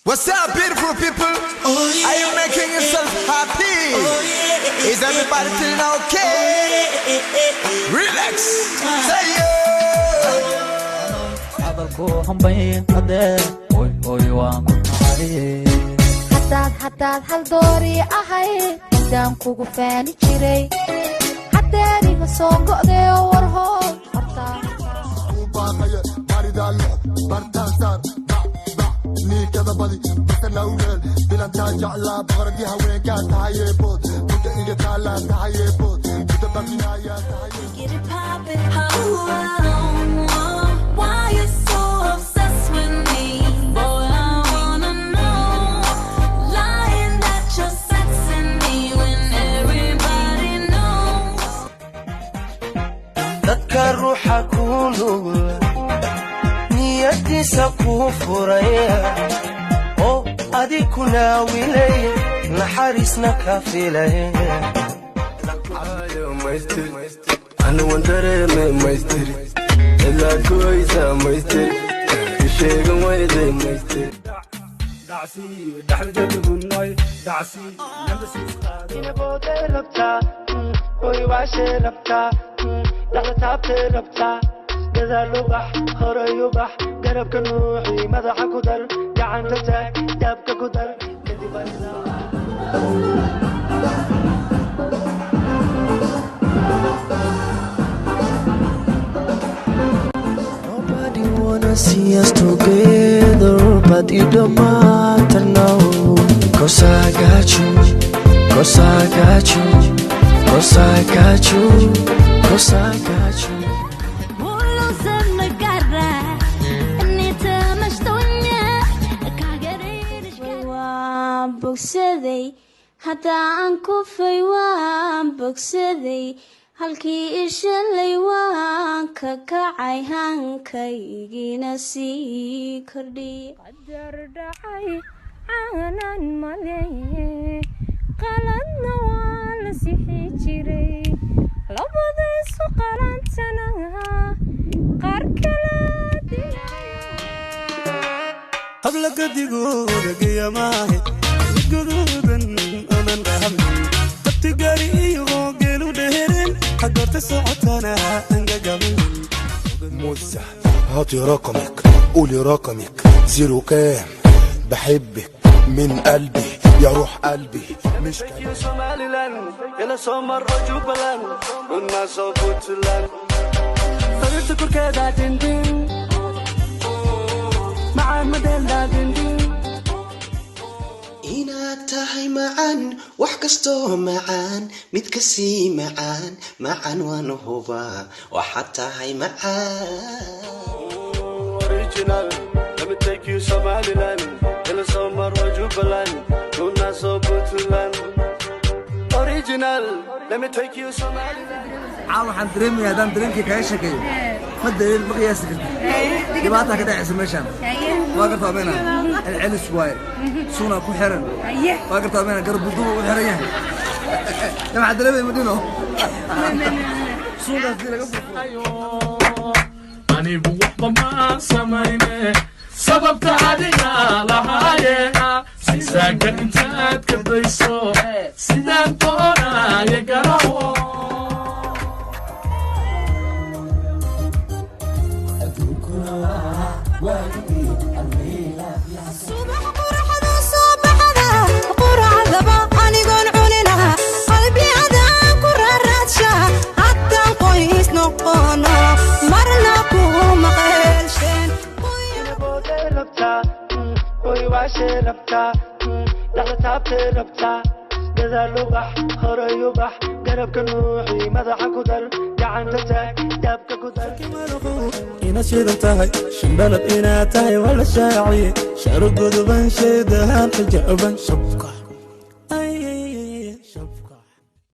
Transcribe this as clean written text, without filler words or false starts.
What's up, beautiful people? Oh, yeah. Are you making yourself happy? Oh, yeah. Is everybody feeling okay? Relax. Say yo. حتى هل دوري أهي دام كوكو فاني جيري حتى ريغا سوق قدي ورهو كذا بدي بتلاول بلا تاجع لا بغردي هوين كان تهاي بود بده إلي تعالى تهاي بود بده بقينا يا تهاي Why you so obsessed with me? Boy, I wanna know. Lying that you're sexing me when everybody knows. Dadka ruuxa ku nugul niyadiisa ku furaya oo adikuna wilay naxariisna ka filay أنا وانتري مايستري إلا كويسة مايستري الشيء مويدي مايستري دعسي دحل جدو الناي دعسي نمسي إنا بودي ربطا بوي واشي ربطا دخل تابتي ربطا كذا لبح هرى يبح قرب كنوحي مدح كدر جعان تتاك دابك كدر كذي بيضا Nobody wanna see us together, but it don't matter now. 'Cause I got you, 'cause I got you, 'cause I got you, 'cause I got you. bogsaday hadaa aan kufay waan bogsaday halkii ishalay waan ka kacay hankaygina sii kordhiy qadar dhacay aanan maleeye qaladna waa la sixi jiray labadaysu qarantana qaar kala habla gadigooda geyamaahe guduudan aman qahabin dabtigari iyo geelu dheereen xagorta socotana angagabin موزع هاتي رقمك قولي رقمك زيرو كام بحبك من قلبي يا روح قلبي مش يا سوماليلان يلا سومر جوبلان والناس بوتلان صرت كركدا دندن مع مدلا دندن inaad tahay macaan wax kastoo macaan mid ka sii macaan macaan waan hubaa waxaad tahay macaan original let me take you Somaliland ila Somar Jubaland kuna so Puntland original let me take you Somaliland عاو waxaan dareemayaa hadaan dareenkii kaga sheekeeyo ma dareem ma qiyaasi kartid dhibaata ka dhacaysa meeshan waa gartaa meena celis waay suuna ku xiran waa gartaa meena garab duuba u xiran yahay jamaa dareemay madino suuna si laga furo ani bu waxba ma samayne sababta adiga lahaayena sisaanka intaad ka dayso sidaan doonaya garawo ربطة لغة تابتي ربطة كذا لبح هرى يبح قرب كنوحي مدح كدر جعان تتاك دابك كدر إنا شيرتاهي شنبلد إنا تاهي ولا شاعي شارو قدبان شيدهان حجابان شب